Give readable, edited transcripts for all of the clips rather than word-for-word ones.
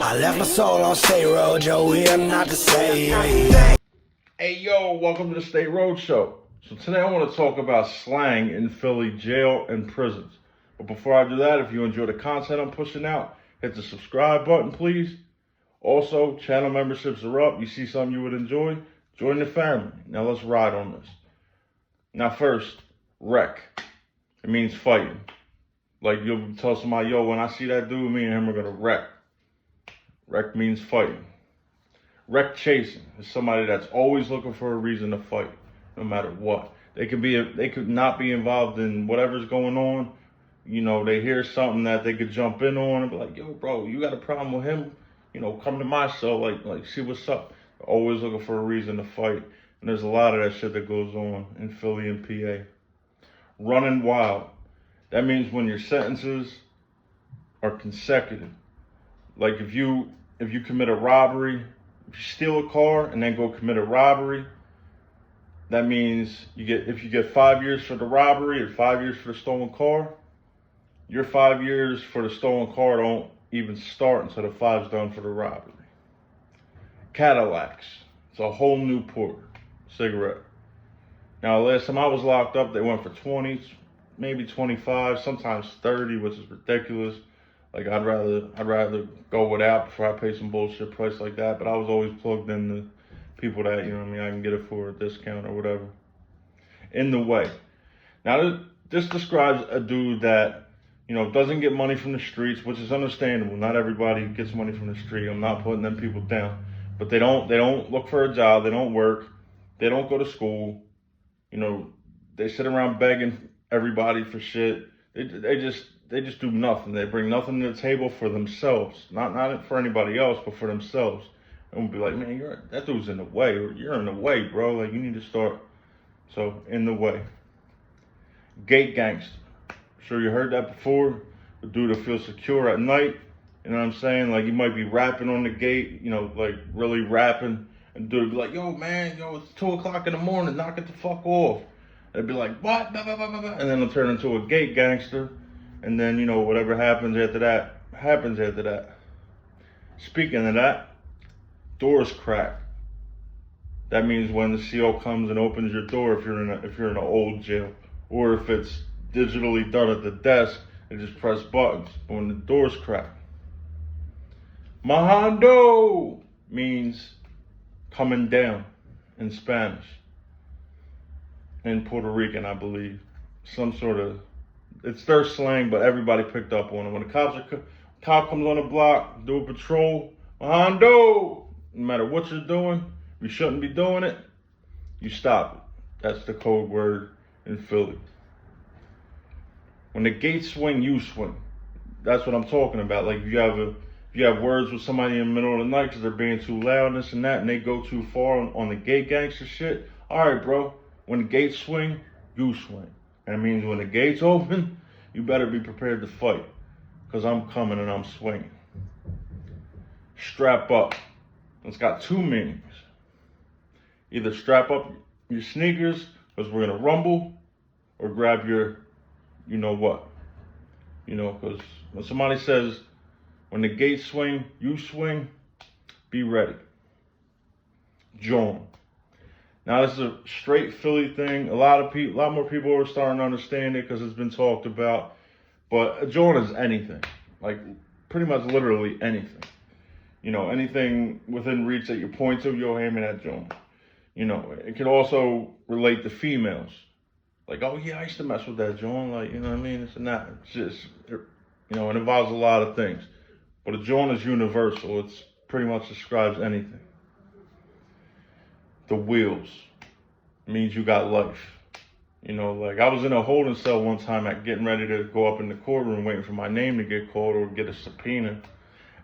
I left my soul on State Road, yo, we are not the same. Hey yo, welcome to the State Road Show. So today I want to talk about slang in Philly jail and prisons. But before I do that, if you enjoy the content I'm pushing out, hit the subscribe button, please. Also, channel memberships are up. You see something you would enjoy? Join the family. Now let's ride on this. Now first, wreck. It means fighting. Like you'll tell somebody, yo, when I see that dude, me and him are gonna wreck. Wreck means fighting. Wreck chasing is somebody that's always looking for a reason to fight, no matter what. They could not be involved in whatever's going on. You know, they hear something that they could jump in on and be like, yo, bro, you got a problem with him? You know, come to my cell, like see what's up. They're always looking for a reason to fight. And there's a lot of that shit that goes on in Philly and PA. Running wild. That means when your sentences are consecutive. Like if you commit a robbery, if you steal a car and then go commit a robbery, that means if you get 5 years for the robbery and 5 years for the stolen car, your 5 years for the stolen car don't even start until the 5's done for the robbery. Cadillacs. It's a whole Newport cigarette. Now, last time I was locked up, they went for 20, maybe 25, sometimes 30, which is ridiculous. Like I'd rather go without before I pay some bullshit price like that. But I was always plugged in the people that, you know what I mean, I can get it for a discount or whatever. In the way. Now this describes a dude that, you know, doesn't get money from the streets, which is understandable. Not everybody gets money from the street. I'm not putting them people down. But they don't look for a job, they don't work, they don't go to school, you know, they sit around begging everybody for shit. They just do nothing. They bring nothing to the table for themselves. Not for anybody else, but for themselves. And we'll be like, man, that dude's in the way. Or you're in the way, bro. Like, you need to start. So, in the way. Gate gangster. Sure you heard that before. The dude that feels secure at night. You know what I'm saying? Like, he might be rapping on the gate, you know, like really rapping. And the dude would be like, yo, man, it's 2 o'clock in the morning. Knock it the fuck off. And they'd be like, what? Blah, blah, blah, blah, blah. And then they'll turn into a gate gangster. And then, you know, whatever happens after that, happens after that. Speaking of that, doors crack. That means when the CO comes and opens your door if you're in an old jail. Or if it's digitally done at the desk and just press buttons. But when the doors crack. Majando means coming down in Spanish. In Puerto Rican, I believe. Some sort of... It's their slang, but everybody picked up on it. When the cop comes on the block, do a patrol, Hondo, no matter what you're doing, you shouldn't be doing it, you stop it. That's the code word in Philly. When the gates swing, you swing. That's what I'm talking about. Like if you have words with somebody in the middle of the night because they're being too loud and this and that, and they go too far on the gate gangster shit. All right, bro. When the gates swing, you swing. That means when the gates open, you better be prepared to fight. Because I'm coming and I'm swinging. Strap up. It's got 2 meanings. Either strap up your sneakers, because we're going to rumble, or grab your, you know what. You know, because when somebody says, when the gates swing, you swing, be ready. Join. Now, this is a straight Philly thing. A lot more people are starting to understand it because it's been talked about. But a joint is anything. Like, pretty much literally anything. You know, anything within reach that you point to, yo, hand me that joint. You know, it can also relate to females. Like, oh, yeah, I used to mess with that joint. Like, you know what I mean? It's not. It's just, you know, it involves a lot of things. But a joint is universal. It's pretty much describes anything. The wheels means you got life. You know, like I was in a holding cell one time getting ready to go up in the courtroom waiting for my name to get called or get a subpoena.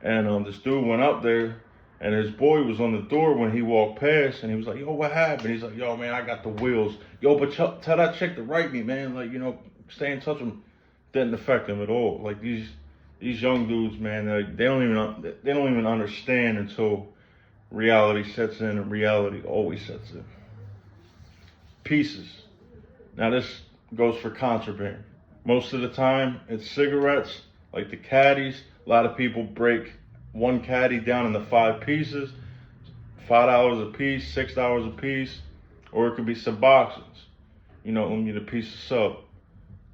And this dude went up there and his boy was on the door when he walked past and he was like, yo, what happened? He's like, yo, man, I got the wheels. Yo, but tell that chick to write me, man. Like, you know, stay in touch with him. Didn't affect him at all. Like these young dudes, man, they don't even understand until reality sets in, and reality always sets in. Pieces. Now this goes for contraband. Most of the time, it's cigarettes, like the caddies. A lot of people break one caddy down into 5 pieces, $5 a piece, $6 a piece, or it could be Suboxones. You know, let me get a piece of sub.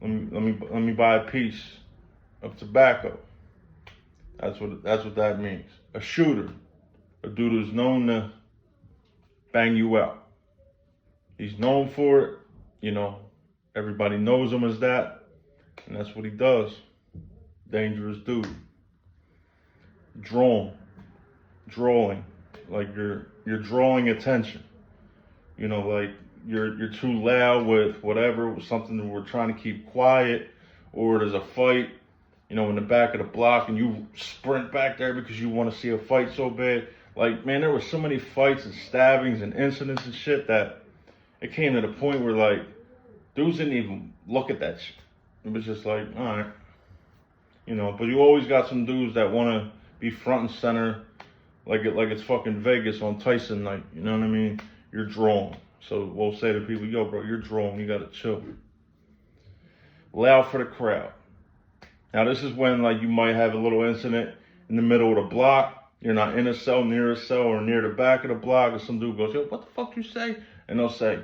Let me buy a piece of tobacco. That's what that means. A shooter, a dude who's known to bang you out. He's known for it. You know, everybody knows him as that, and that's what he does. Dangerous dude. Drawing, like you're drawing attention. You know, like you're too loud with whatever, something that we're trying to keep quiet, or there's a fight, you know, in the back of the block, and you sprint back there because you want to see a fight so bad. Like, man, there were so many fights and stabbings and incidents and shit that it came to the point where, like, dudes didn't even look at that shit. It was just like, all right, you know. But you always got some dudes that want to be front and center, like it's fucking Vegas on Tyson night. You know what I mean? You're drawing. So we'll say to people, yo, bro, you're drawing. You gotta chill. Loud for the crowd. Now this is when, like, you might have a little incident in the middle of the block. You're not in a cell, near a cell, or near the back of the block, and some dude goes, yo, what the fuck you say? And they'll say,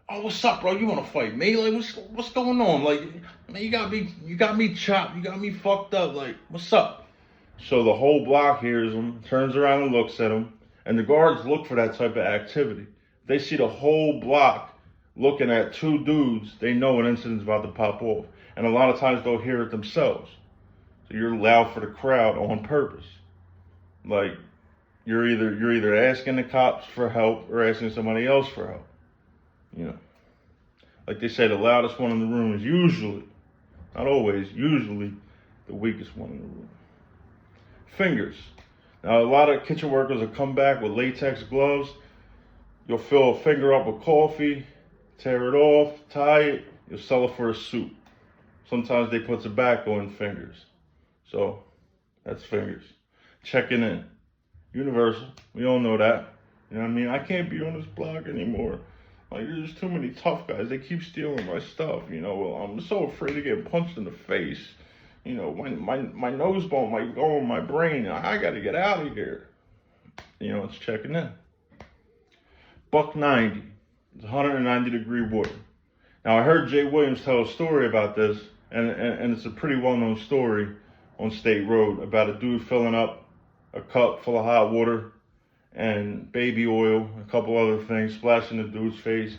oh, what's up, bro? You wanna fight me? Like, what's going on? Like, man, you got me chopped. You got me fucked up. Like, what's up? So the whole block hears him, turns around and looks at him, and the guards look for that type of activity. If they see the whole block looking at 2 dudes, they know an incident's about to pop off. And a lot of times they'll hear it themselves. So you're loud for the crowd on purpose. Like, you're either asking the cops for help or asking somebody else for help. You know, like they say, the loudest one in the room is usually, not always, usually the weakest one in the room. Fingers. Now, a lot of kitchen workers will come back with latex gloves. You'll fill a finger up with coffee, tear it off, tie it, you'll sell it for a soup. Sometimes they put tobacco in fingers. So, that's fingers. Checking in. Universal. We all know that. You know what I mean? I can't be on this block anymore. Like, there's too many tough guys. They keep stealing my stuff, you know. Well, I'm so afraid of getting punched in the face. You know, my nose bone might go in my brain. I got to get out of here. You know, it's checking in. Buck 90. It's 190 degree water. Now, I heard Jay Williams tell a story about this, and it's a pretty well-known story on State Road about a dude filling up a cup full of hot water and baby oil, a couple other things, splashing the dude's face.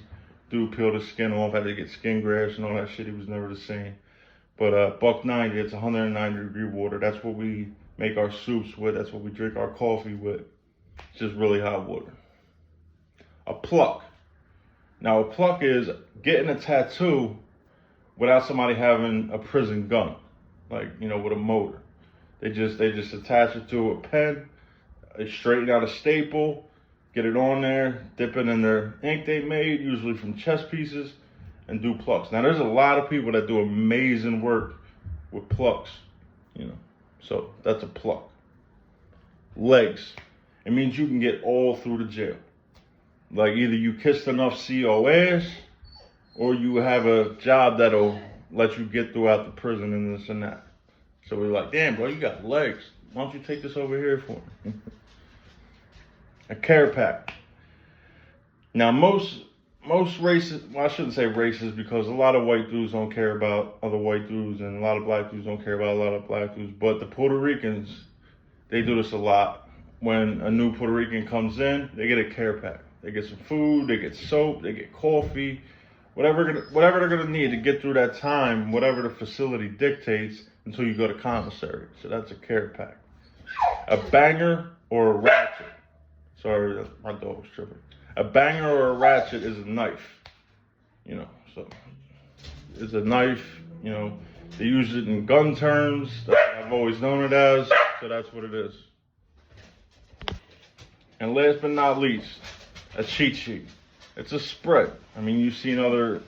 Dude peeled his skin off, had to get skin grafts and all that shit. He was never the same. But Buck 90, it's 190 degree water. That's what we make our soups with. That's what we drink our coffee with. It's just really hot water. A pluck. Now, a pluck is getting a tattoo without somebody having a prison gun, like, you know, with a motor. They just attach it to a pen, they straighten out a staple, get it on there, dip it in their ink they made, usually from chess pieces, and do plucks. Now, there's a lot of people that do amazing work with plucks, you know. So that's a pluck. Legs. It means you can get all through the jail. Like, either you kissed enough COS, or you have a job that'll let you get throughout the prison and this and that. So we're like, damn, bro, you got legs. Why don't you take this over here for me? A care pack. Now, most races, well, I shouldn't say races, because a lot of white dudes don't care about other white dudes, and a lot of black dudes don't care about a lot of black dudes. But the Puerto Ricans, they do this a lot. When a new Puerto Rican comes in, they get a care pack. They get some food, they get soap, they get coffee, whatever they're gonna need to get through that time, whatever the facility dictates, until you go to commissary. So that's a care pack. A banger or a ratchet. Sorry, my dog's tripping. A banger or a ratchet is a knife. You know, so it's a knife. You know, they use it in gun terms. That's what I've always known it as. So that's what it is. And last but not least, a cheat sheet. It's a spread. I mean, you've seen other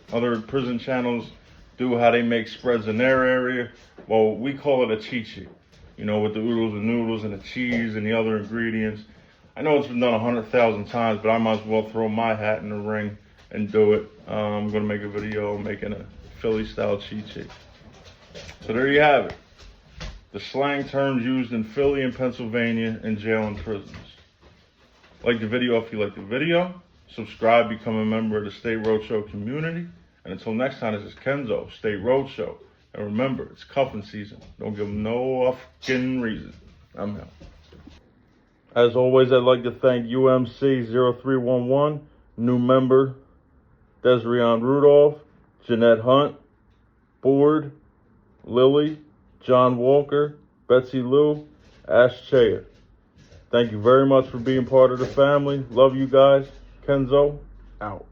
prison channels do how they make spreads in their area. Well, we call it a cheat sheet. You know, with the oodles and noodles and the cheese and the other ingredients. I know it's been done 100,000 times, but I might as well throw my hat in the ring and do it. I'm gonna make a video making a Philly style cheat sheet. So there you have it. the slang terms used in Philly and Pennsylvania in jail and prisons. Like the video if you like the video. Subscribe, become a member of the State Roadshow community. And until next time, this is Kenzo, State Roadshow. And remember, it's cuffing season. Don't give them no fucking reason. I'm out. As always, I'd like to thank UMC0311, new member, Desrion Rudolph, Jeanette Hunt, Board, Lily, John Walker, Betsy Lou, Ash Chaya. Thank you very much for being part of the family. Love you guys. Kenzo, out.